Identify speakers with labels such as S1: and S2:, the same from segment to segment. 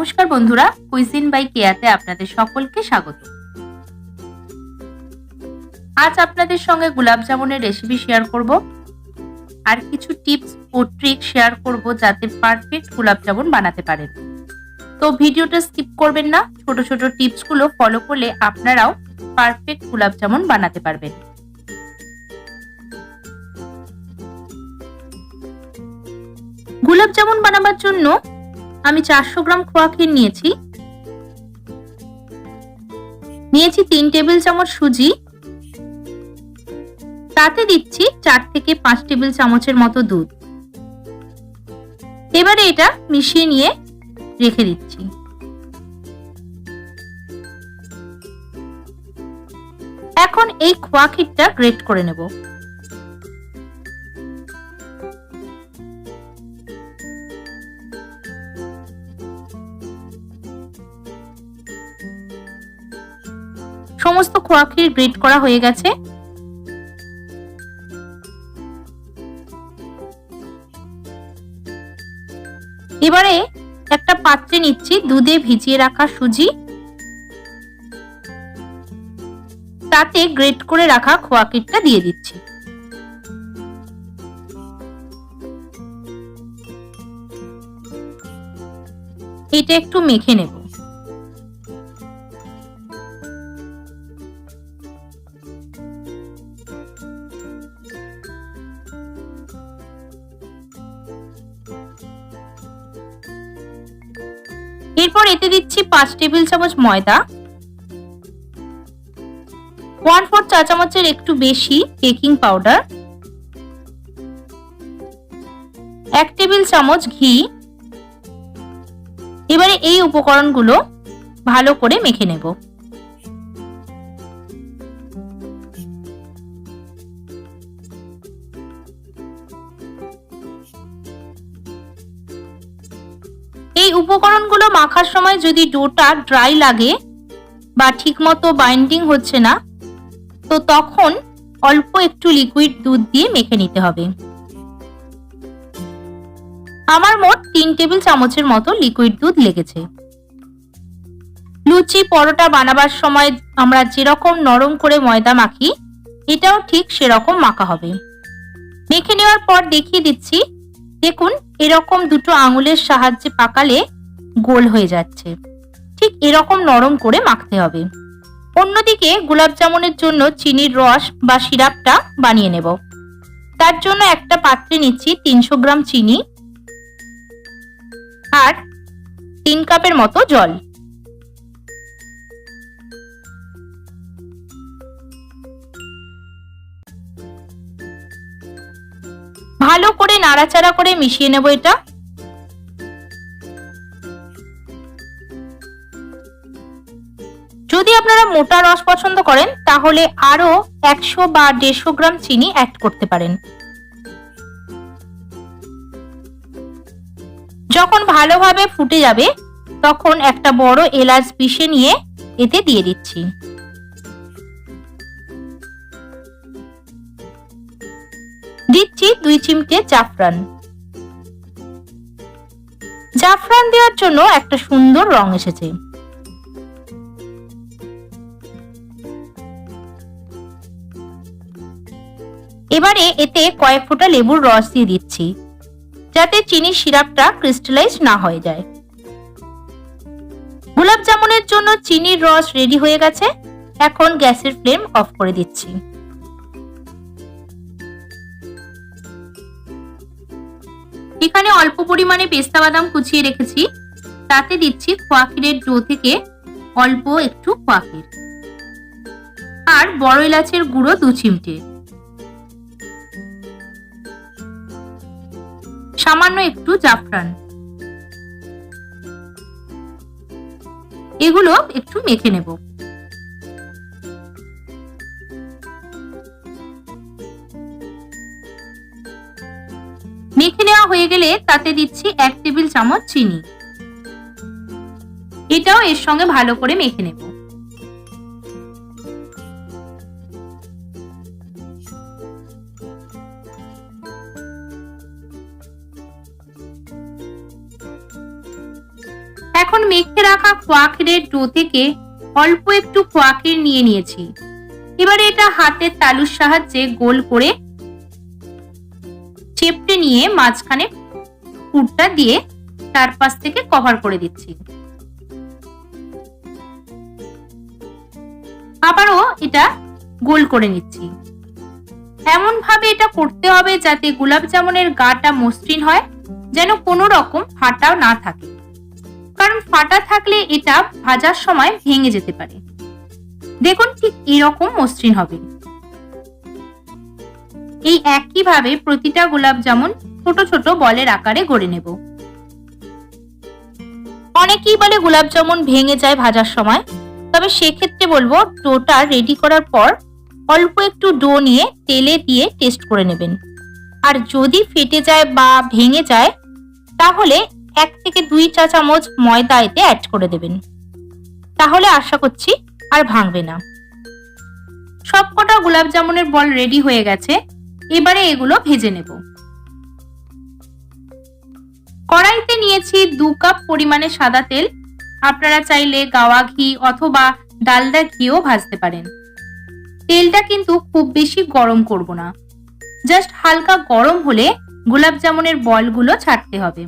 S1: নমস্কার বন্ধুরা, cuisine by কেয়াতে আপনাদের সকলকে স্বাগত। আজ আপনাদের সঙ্গে গোলাপ জামুনের রেসিপি শেয়ার করব আর কিছু টিপস ও ট্রিক শেয়ার করব যাতে পারফেক্ট গোলাপ জামুন বানাতে পারেন। তো ভিডিওটা স্কিপ করবেন না, ছোট ছোট টিপস গুলো ফলো করলে আপনারাও পারফেক্ট গোলাপ জামুন বানাতে পারবেন। গোলাপ জামুন বানাবার জন্য আমি 400 গ্রাম খোয়া ক্ষীর নিয়েছি 3 টেবিল চামচ সুজি, তাতে দিচ্ছি 4 থেকে 5 টেবিল চামচের মতো দুধ। এবারে এটা মিশিয়ে নিয়ে রেখে দিচ্ছি। এখন এই খোয়া ক্ষীরটা গ্রেট করে নেব। সমস্ত খোয়া ক্ষীর গ্রেট করা হয়ে গেছে। এবারে একটা পাত্রে নিচ্ছি দুধে ভিজিয়ে রাখা সুজি, তাতে গ্রেট করে রাখা খোয়া ক্ষীরটা দিয়ে দিচ্ছি। এটা একটু মেখে নেব। এরপর এতে দিচ্ছি 5 টেবিল চামচ ময়দা, 1/4 চা চামচের একটু বেশি বেকিং পাউডার, 1 টেবিল চামচ ঘি। এবারে এই উপকরণগুলো ভালো করে মেখে নেব। এই উপকরণগুলো মাখার সময় যদি ডোটা ড্রাই লাগে বা ঠিকমতো বাইন্ডিং হচ্ছে না, তো তখন অল্প একটু লিকুইড দুধ দিয়ে মেখে নিতে হবে। আমার মোট 3 টেবিল চামচের মতো লিকুইড দুধ লেগেছে। লুচি পরোটা বানাবার সময় আমরা যেরকম নরম করে ময়দা মাখি, এটাও ঠিক সেরকম মাখা হবে। মেখে নেওয়ার পর দেখিয়ে দিচ্ছি, দেখুন এরকম দুটো আঙুলের সাহায্যে পাকালে গোল হয়ে যাচ্ছে। ঠিক এরকম নরম করে মাখতে হবে। অন্যদিকে গোলাপ জামুনের জন্য চিনির রস বা সিরাপটা বানিয়ে নেব। তার জন্য একটা পাত্রে নিচ্ছি 300 গ্রাম চিনি আর 3 কাপের মতো জল। ভালো করে নাড়াচাড়া করে মিশিয়ে নেব এটা। যদি আপনারা মোটা রস পছন্দ করেন তাহলে আরো 100 বা 150 গ্রাম চিনি অ্যাড করতে পারেন। যখন ভালোভাবে ফুটে যাবে তখন একটা বড় এলাচ পিষে নিয়ে এতে দিয়ে দিচ্ছি। দিচ্ছি 2 চিমটে জাফরান। জাফরান দেওয়ার জন্য একটা সুন্দর রং এসেছে। এবারে এতে কয়েক ফোঁটা লেবুর রস দিয়ে দিচ্ছি, যাতে চিনির সিরাপটা ক্রিস্টালাইজ না হয়ে যায়। গোলাপ জামুনের জন্য চিনির রস রেডি হয়ে গেছে। এখন গ্যাসের ফ্লেম অফ করে দিচ্ছি। এখানে অল্প পরিমাণে পেস্তা বাদাম কুচিয়ে রেখেছি, তাতে দিচ্ছি খোয়া ক্ষীরের ডো থেকে অল্প একটু খোয়া ক্ষীর আর বড় এলাচের গুঁড়ো 2 চিমটে, সামান্য একটু জাফরান। এগুলো একটু মেখে নেব। মেখে নেওয়া হয়ে গেলে তাতে দিচ্ছি 1 টেবিল চামচ চিনি। এটাও এর সঙ্গে ভালো করে মেখে নেব। এখন মেখে রাখা খোয়া ক্ষীরের ডো থেকে অল্প একটু খোয়া ক্ষীর নিয়ে নিয়েছি। এবারে এটা হাতের তালুর সাহায্যে গোল করে চেপটে নিয়ে মাঝখানে পুরটা দিয়ে চারপাশ থেকে কভার করে দিচ্ছি। আবারও এটা গোল করে নিচ্ছি। এমন ভাবে এটা করতে হবে যাতে গোলাপ জামুনের গাটা মসৃণ হয়, যেন কোনো রকম ফাটাও না থাকে, কারণ ফাটা থাকলে এটা ভাজার সময় ভেঙে যেতে পারে। দেখুন ঠিক এরকম মসৃণ হবে। এই একই ভাবে প্রতিটা গোলাপ জামুন ছোট ছোট বলের আকারে গড়ে নেব। অনেকেই বলে গোলাপ জামুন ভেঙে যায় ভাজার সময়, তবে সেক্ষেত্রে বলবো ডোটা রেডি করার পর অল্প একটু ডো নিয়ে তেলে দিয়ে টেস্ট করে নেবেন। আর যদি ফেটে যায় বা ভেঙে যায় তাহলে 1 থেকে 2 চা চামচ ময়দা এতে অ্যাড করে দেবেন, তাহলে আশা করছি আর ভাঙবে না। সবকটা গোলাপ জামুনের বল রেডি হয়ে গেছে। এবারে এগুলো ভেজে নেব। কড়াইতে নিয়েছি 2 কাপ পরিমাণে সাদা তেল। আপনারা চাইলে গাওয়া ঘি অথবা ডালডা ঘিও ভাজতে পারেন। তেলটা কিন্তু খুব বেশি গরম করব না, জাস্ট হালকা গরম হলে গোলাপ জামুনের বলগুলো ছাড়তে হবে।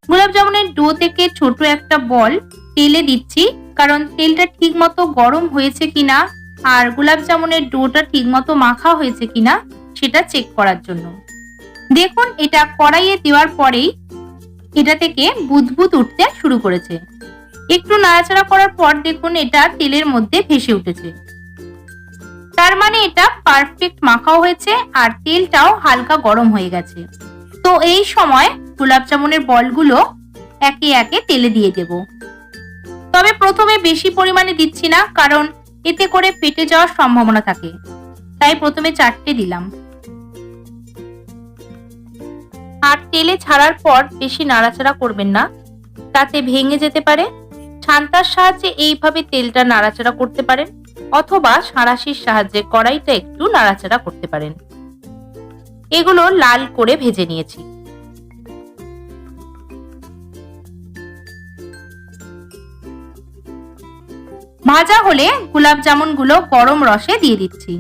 S1: গোলাপ জামুনের ডো থেকে ছোট একটা বল তেলে দিচ্ছি, কারণ তেলটা ঠিকমতো গরম হয়েছে কিনা আর গোলাপ জামুনের ডোটা ঠিকমতো মাখা হয়েছে কিনা সেটা চেক করার জন্য। দেখুন এটা কড়াইয়ে দেওয়ার পরেই এটা থেকে বুদবুদ উঠতে শুরু করেছে। একটু নাড়াচাড়া করার পর দেখুন এটা তেলের মধ্যে ভেসে উঠেছে, তার মানে এটা পারফেক্ট মাখাও হয়েছে আর তেলটাও হালকা গরম হয়ে গেছে। তো এই সময় গোলাপ জামুনের বলগুলো একে একে তেলে দিয়ে দেব। তবে প্রথমে বেশি পরিমাণে দিচ্ছি না, কারণ এতে করে ফেটে যাওয়ার সম্ভাবনা থাকে, তাই প্রথমে 4টে দিলাম। আর তেলে ছাড়ার পর বেশি নাড়াচাড়া করবেন না, তাতে ভেঙে যেতে পারে। ছান্তার সাহায্যে এইভাবে তেলটা নাড়াচাড়া করতে পারেন, অথবা সাঁড়াশির সাহায্যে কড়াইটা একটু নাড়াচাড়া করতে পারেন। এগুলো লাল করে ভেজে নিয়েছি। ভাজা হলে গোলাপ জামুনগুলো গরম রসে দিয়ে দিচ্ছি।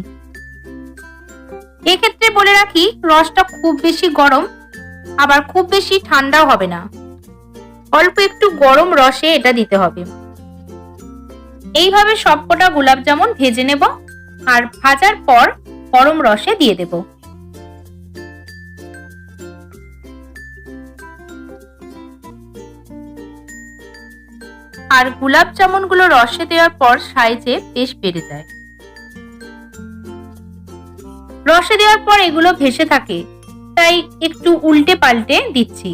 S1: এক্ষেত্রে বলে রাখি, রসটা খুব বেশি গরম আবার খুব বেশি ঠান্ডাও হবে না, অল্প একটু গরম রসে এটা দিতে হবে। এইভাবে সবকটা গোলাপ জামুন ভেজে নেব আর ভাজার পর গরম রসে দিয়ে দেব। আর গোলাপ জামুনগুলো রসে দেওয়ার পর সাইজে বেশ বেড়ে যায়। রসে দেওয়ার পর এগুলো ভেসে থাকে, তাই একটু উল্টে পাল্টে দিচ্ছি।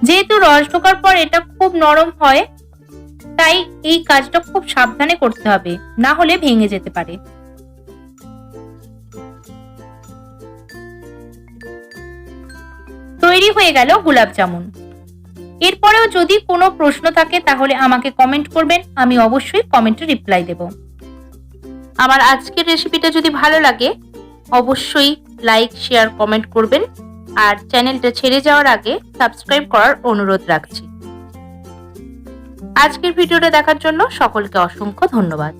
S1: যেহেতু রস ঢোকার পর এটা খুব নরম হয়, তাই এই কাজটা খুব সাবধানে করতে হবে, না হলে ভেঙে যেতে পারে। তৈরি হয়ে গেল গোলাপ জামুন। এরপরেও যদি কোনো প্রশ্ন থাকে তাহলে আমাকে কমেন্ট করবেন, আমি অবশ্যই কমেন্টে রিপ্লাই দেব। আমার আজকের রেসিপিটা যদি ভালো লাগে অবশ্যই লাইক, শেয়ার, কমেন্ট করবেন আর চ্যানেলটা ছেড়ে যাওয়ার আগে সাবস্ক্রাইব করার অনুরোধ রাখছি। আজকের ভিডিওটা দেখার জন্য সকলকে অসংখ্য ধন্যবাদ।